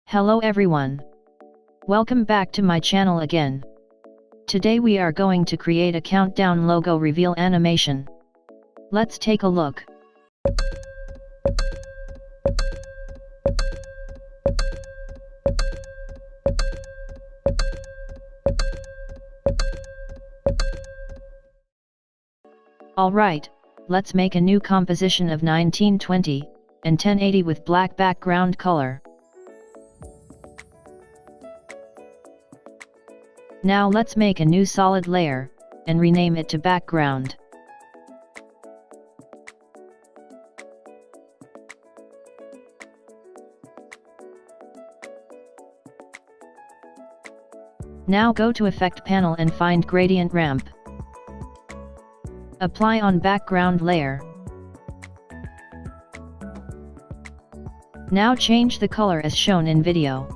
Hello everyone. Welcome back to my channel again. Today we are going to create a countdown logo reveal animation. Let's take a look. Alright, let's make a new composition of 1920 and 1080 with black background color. Now let's make a new solid layer, and rename it to background. Now go to Effect panel and find Gradient Ramp. Apply on background layer. Now change the color as shown in video.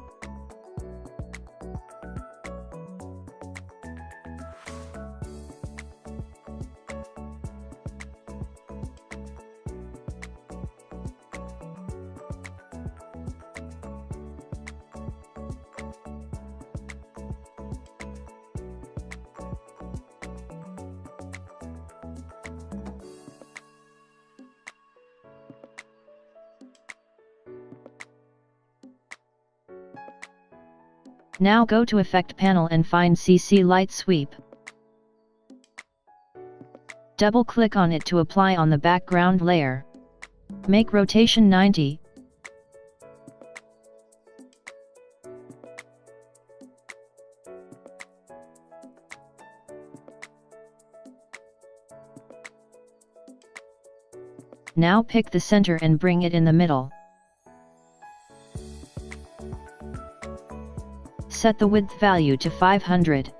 Now go to Effect panel and find CC Light Sweep. Double click on it to apply on the background layer. Make rotation 90. Now pick the center and bring it in the middle. Set the width value to 500.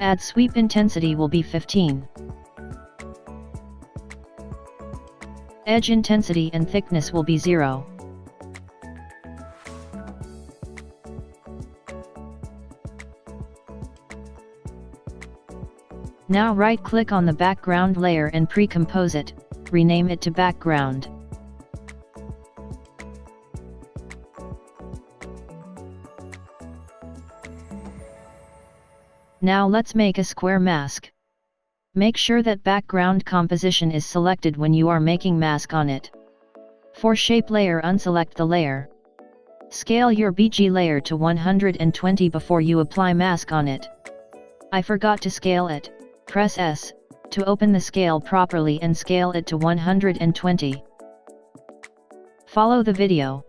Add sweep intensity will be 15. Edge intensity and thickness will be 0. Now right-click on the background layer and pre-compose it, rename it to background. Now let's make a square mask. Make sure that background composition is selected when you are making mask on it. For shape layer, unselect the layer. Scale your BG layer to 120 before you apply mask on it. I forgot to scale it. Press S to open the scale properly and scale it to 120. Follow the video.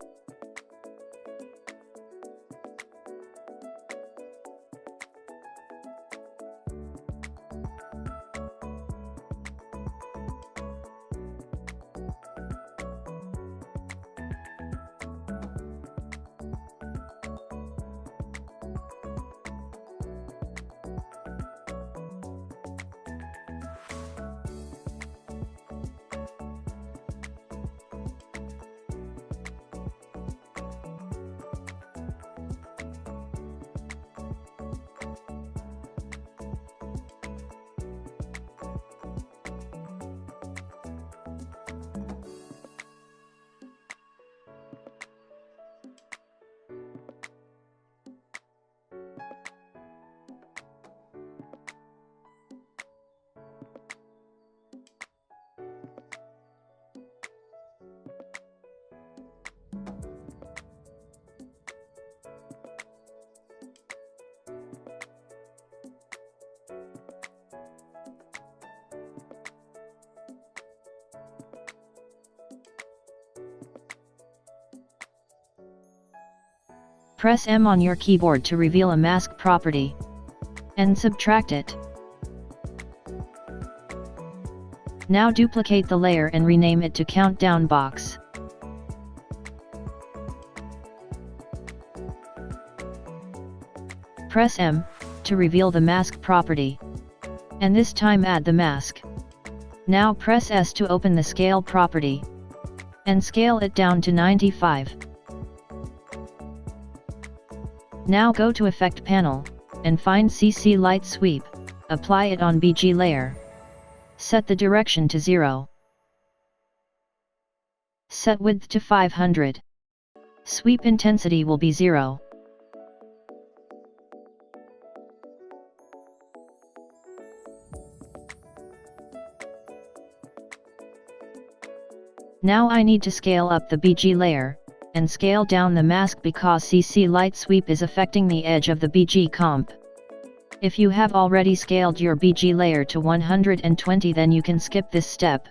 Press M on your keyboard to reveal a mask property, and subtract it. Now duplicate the layer and rename it to Countdown Box. Press M to reveal the mask property, and this time add the mask. Now press S to open the scale property, and scale it down to 95. Now go to Effect panel, and find CC Light Sweep, apply it on BG layer. Set the direction to 0. Set width to 500. Sweep intensity will be 0. Now I need to scale up the BG layer, and scale down the mask because CC light sweep is affecting the edge of the BG comp. If you have already scaled your BG layer to 120, then you can skip this step.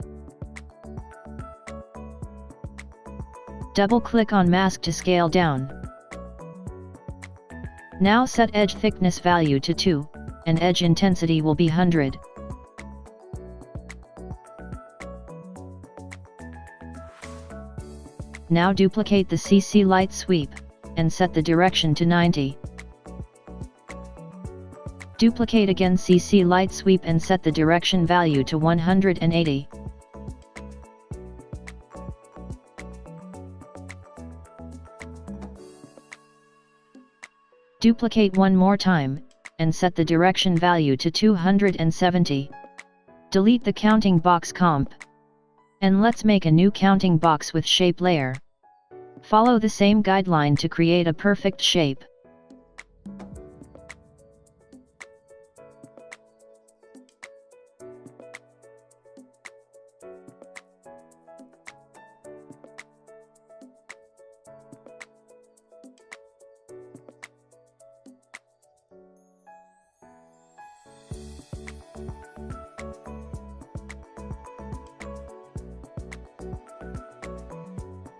Double-click on mask to scale down. Now set edge thickness value to 2, and edge intensity will be 100. Now duplicate the CC light sweep, and set the direction to 90. Duplicate again CC light sweep and set the direction value to 180. Duplicate one more time, and set the direction value to 270. Delete the counting box comp. And let's make a new counting box with shape layer. Follow the same guideline to create a perfect shape.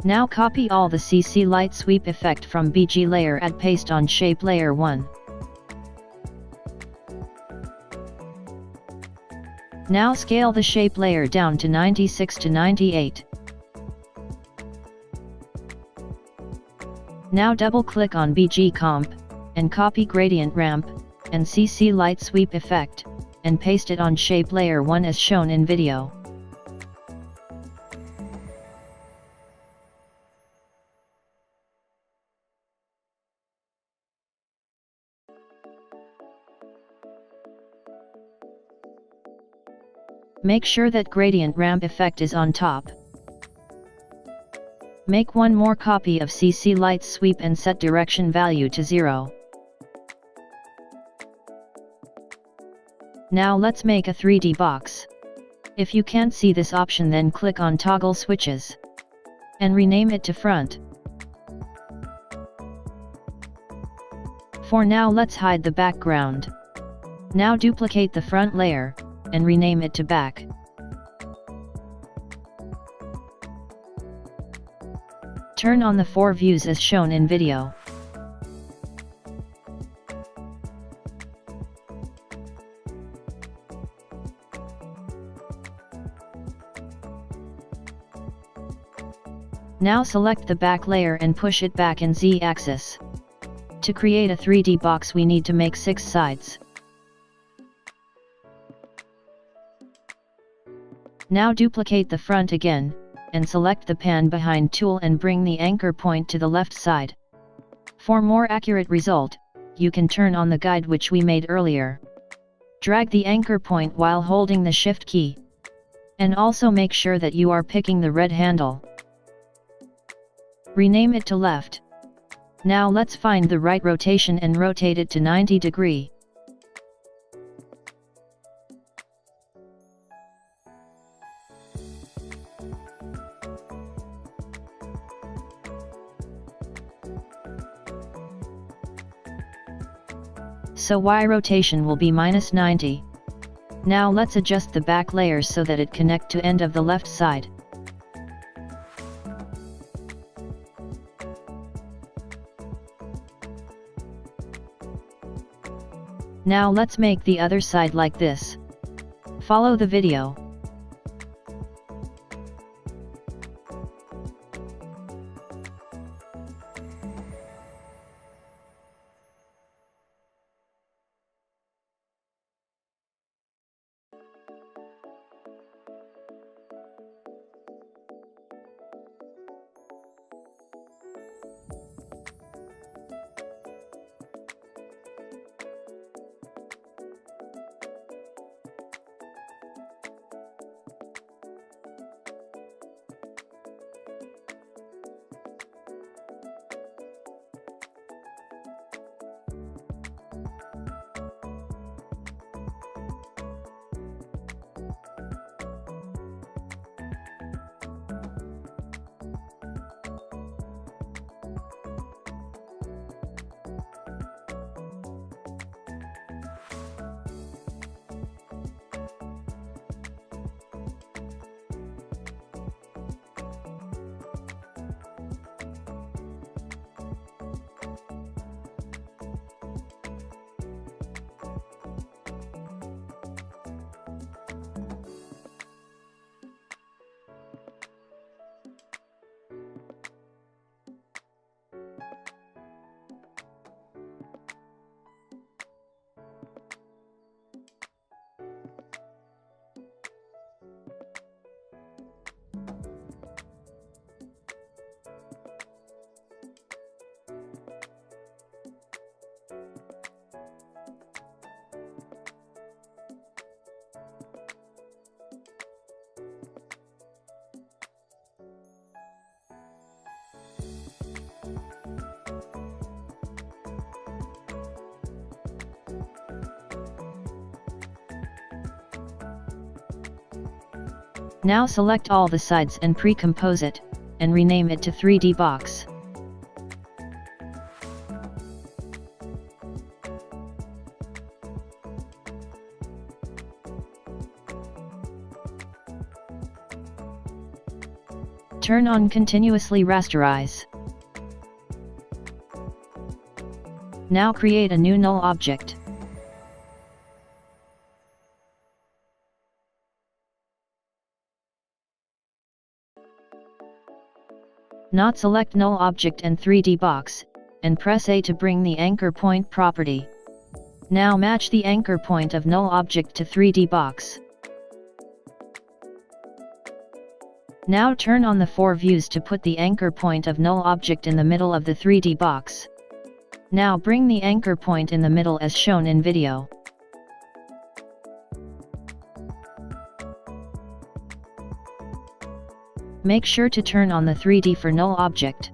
Now copy all the CC light sweep effect from BG layer, add paste on shape layer 1. Now scale the shape layer down to 96 to 98. Now double click on BG comp, and copy gradient ramp, and CC light sweep effect, and paste it on shape layer 1 as shown in video. Make sure that gradient ramp effect is on top. Make one more copy of CC light sweep and set direction value to 0. Now let's make a 3D box. If you can't see this option, then click on toggle switches. And rename it to front. For now let's hide the background. Now duplicate the front layer, and rename it to back. Turn on the 4 views as shown in video. Now select the back layer and push it back in Z-axis. To create a 3D box we need to make 6 sides. Now duplicate the front again, and select the pan behind tool and bring the anchor point to the left side. For more accurate result, you can turn on the guide which we made earlier. Drag the anchor point while holding the shift key. And also make sure that you are picking the red handle. Rename it to left. Now let's find the right rotation and rotate it to 90 degrees. So Y rotation will be -90. Now let's adjust the back layers so that it connect to end of the left side. Now let's make the other side like this. Follow the video. Now select all the sides and pre-compose it, and rename it to 3D box. Turn on continuously rasterize. Now create a new null object. Not select null object and 3D box, and press A to bring the anchor point property. Now match the anchor point of null object to 3D box. Now turn on the 4 views to put the anchor point of null object in the middle of the 3D box. Now bring the anchor point in the middle as shown in video. Make sure to turn on the 3D for null object.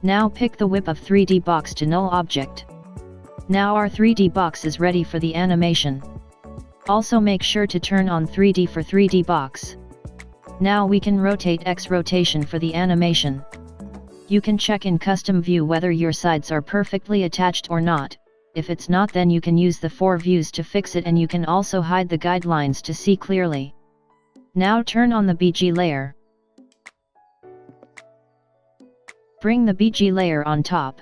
Now pick the whip of 3D box to null object. Now our 3D box is ready for the animation. Also make sure to turn on 3D for 3D box. Now we can rotate X rotation for the animation. You can check in custom view whether your sides are perfectly attached or not. If it's not, then you can use the 4 views to fix it, and you can also hide the guidelines to see clearly. Now turn on the BG layer. Bring the BG layer on top.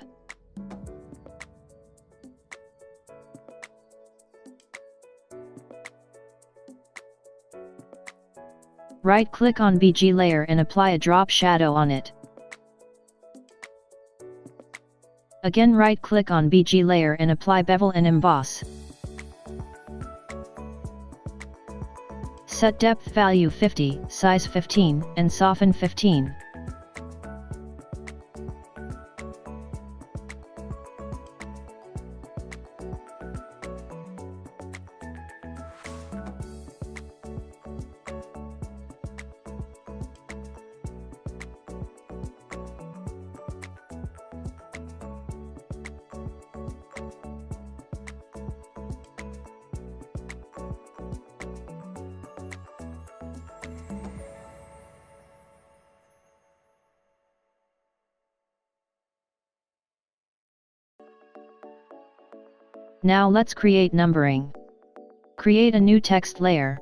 Right-click on BG layer and apply a drop shadow on it. Again right-click on BG layer and apply bevel and emboss. Set depth value 50, size 15, and soften 15. Now let's create numbering. Create a new text layer.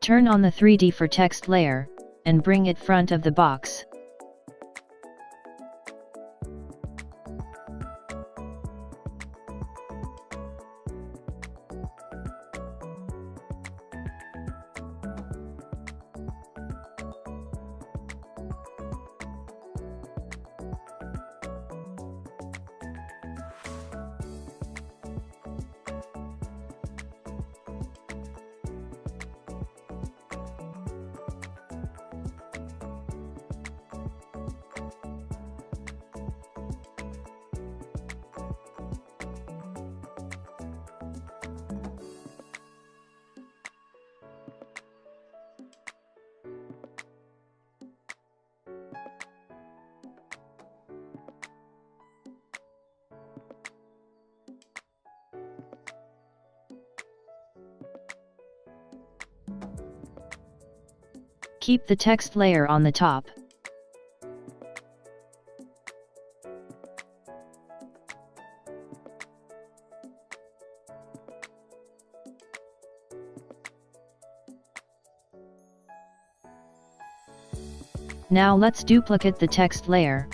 Turn on the 3D for text layer, and bring it front of the box. Keep the text layer on the top. Now let's duplicate the text layer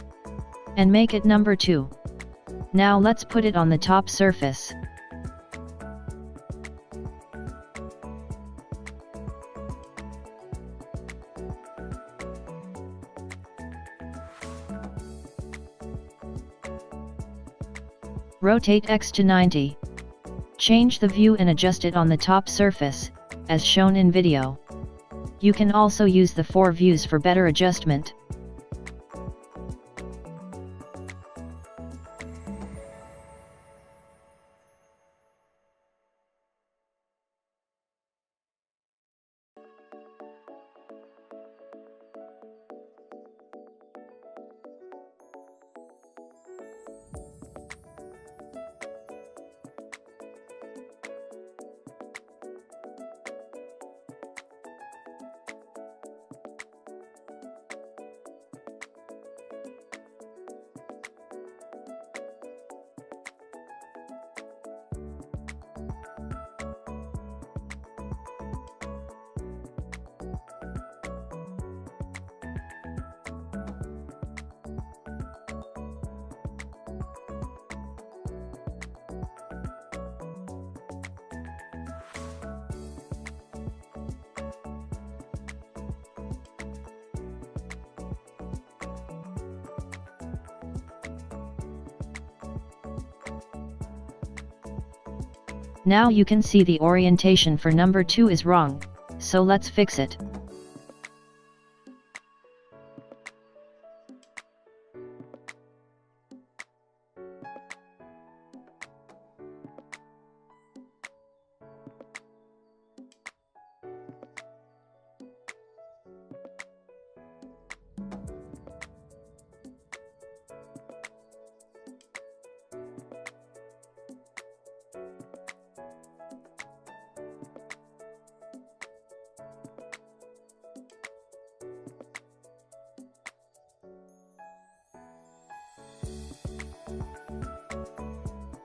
and make it number 2. Now let's put it on the top surface. Rotate X to 90. Change the view and adjust it on the top surface, as shown in video. You can also use the 4 views for better adjustment. Now you can see the orientation for number 2 is wrong, so let's fix it.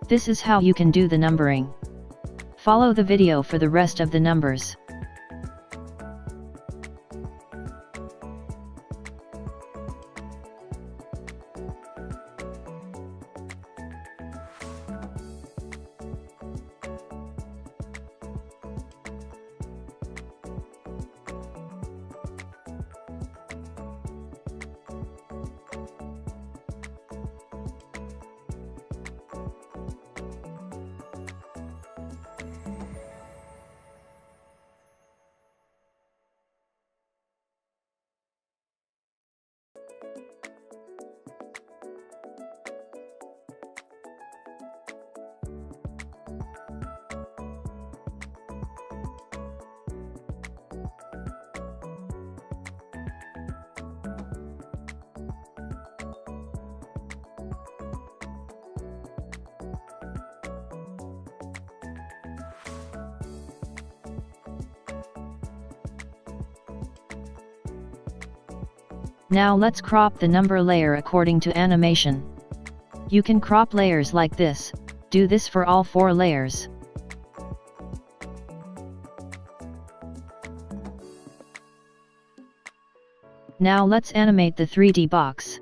This is how you can do the numbering. Follow the video for the rest of the numbers. Now let's crop the number layer according to animation. You can crop layers like this. Do this for all 4 layers. Now let's animate the 3D box.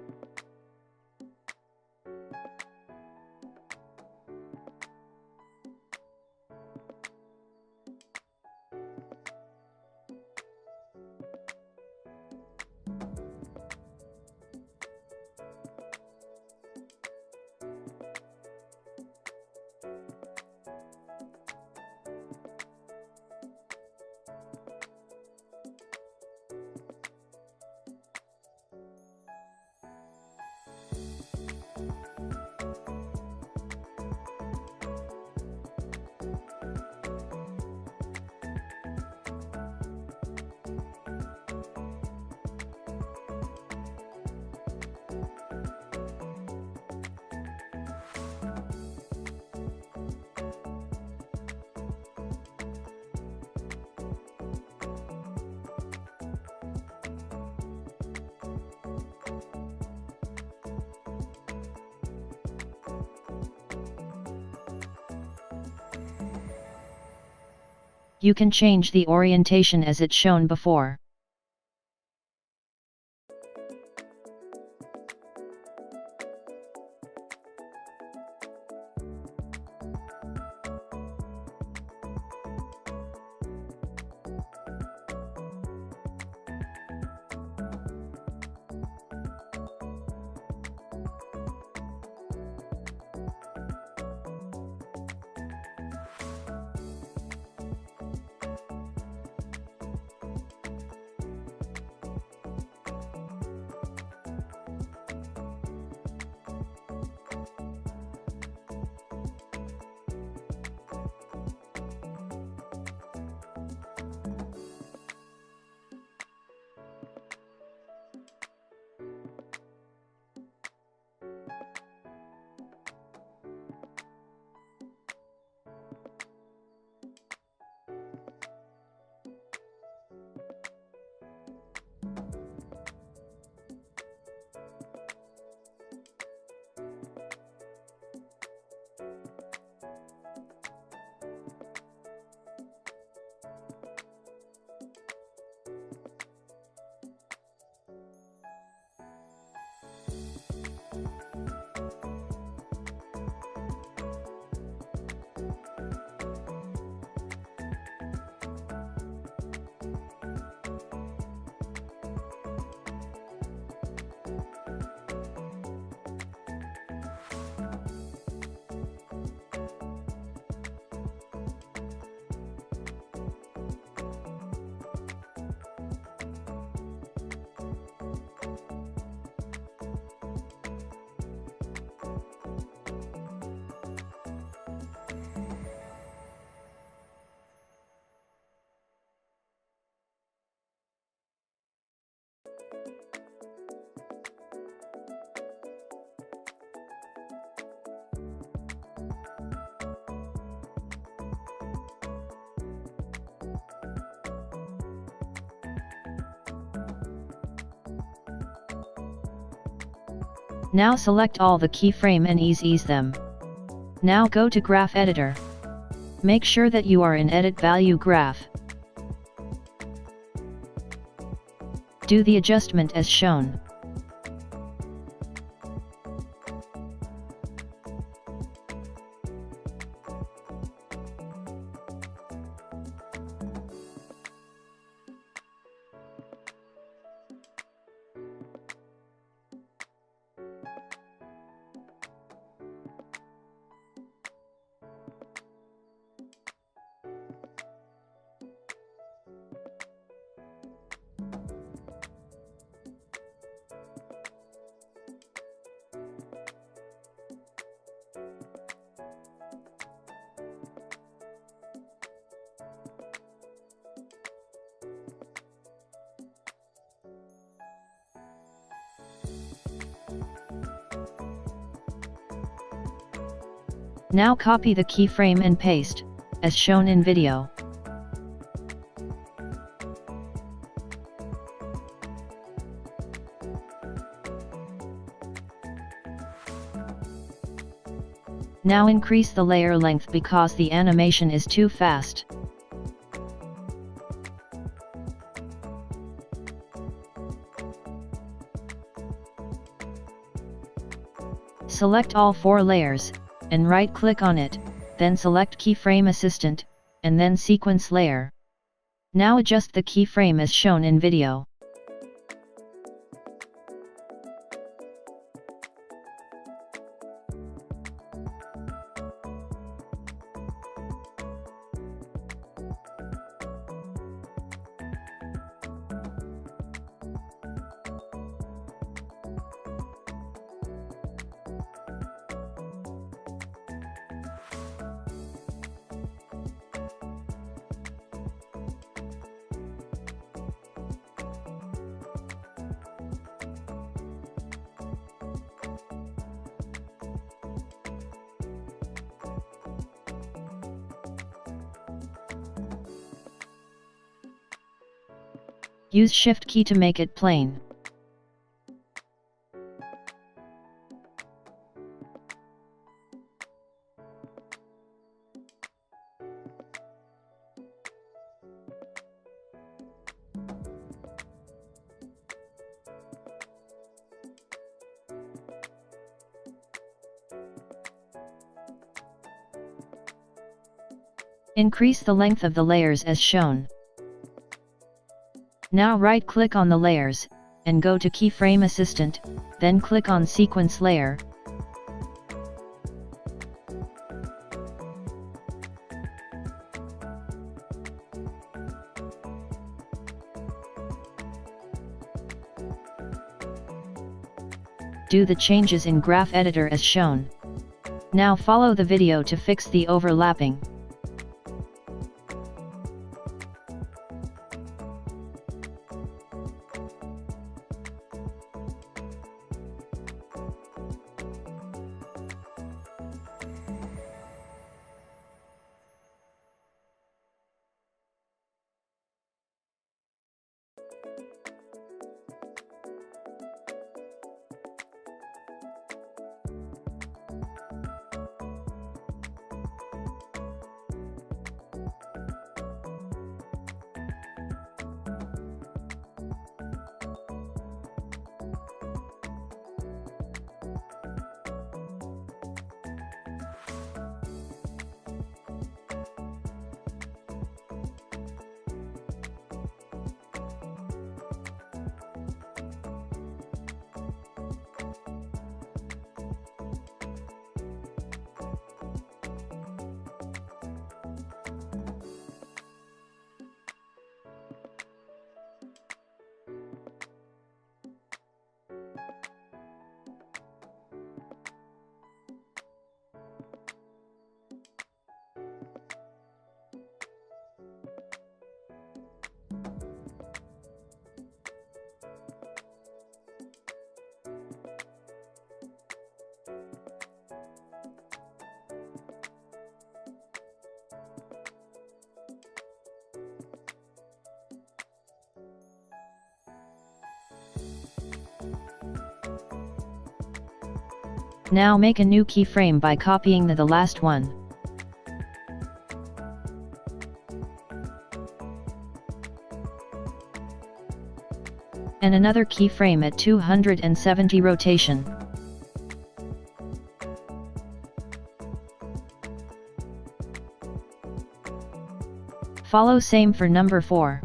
You can change the orientation as it's shown before. Now select all the keyframe and ease them. Now go to Graph Editor. Make sure that you are in Edit Value Graph. Do the adjustment as shown. Now copy the keyframe and paste, as shown in video. Now increase the layer length because the animation is too fast. Select all 4 layers, and right-click on it, then select Keyframe Assistant, and then Sequence Layer. Now adjust the keyframe as shown in video. Use Shift key to make it plain. Increase the length of the layers as shown. Now right-click on the layers, and go to Keyframe Assistant, then click on Sequence Layer. Do the changes in Graph Editor as shown. Now follow the video to fix the overlapping. Now make a new keyframe by copying the last one. And another keyframe at 270 rotation. Follow same for number 4.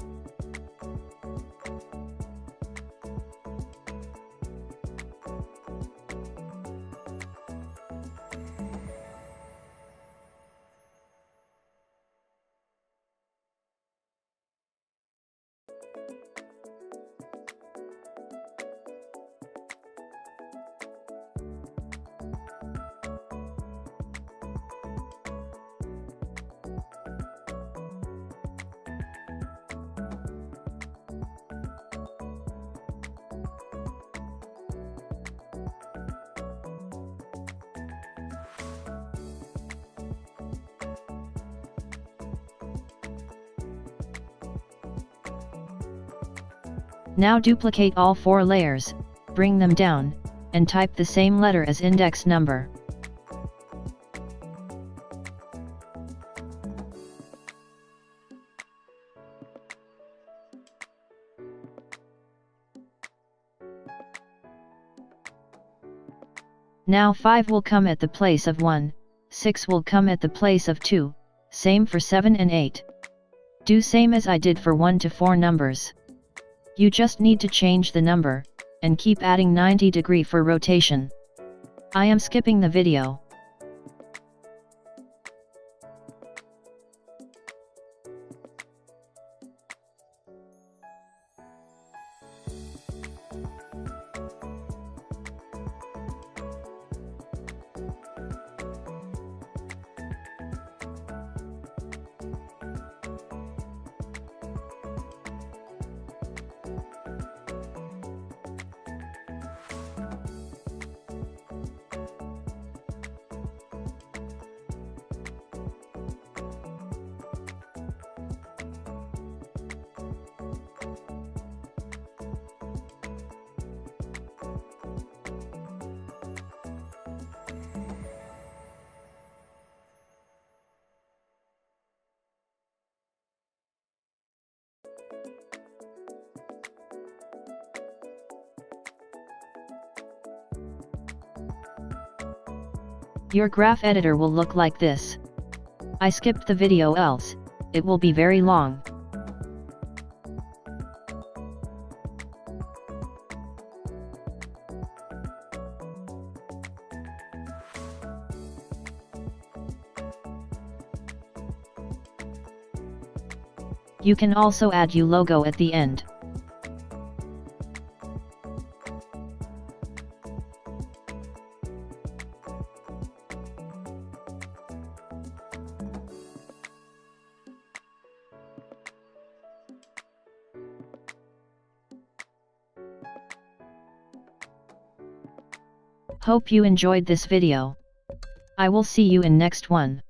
Now duplicate all 4 layers, bring them down, and type the same letter as index number. Now 5 will come at the place of 1, 6 will come at the place of 2, same for 7 and 8. Do same as I did for 1 to 4 numbers. You just need to change the number, and keep adding 90° for rotation. I am skipping the video. Your graph editor will look like this. I skipped the video else it will be very long. You can also add your logo at the end. Hope you enjoyed this video. I will see you in next one.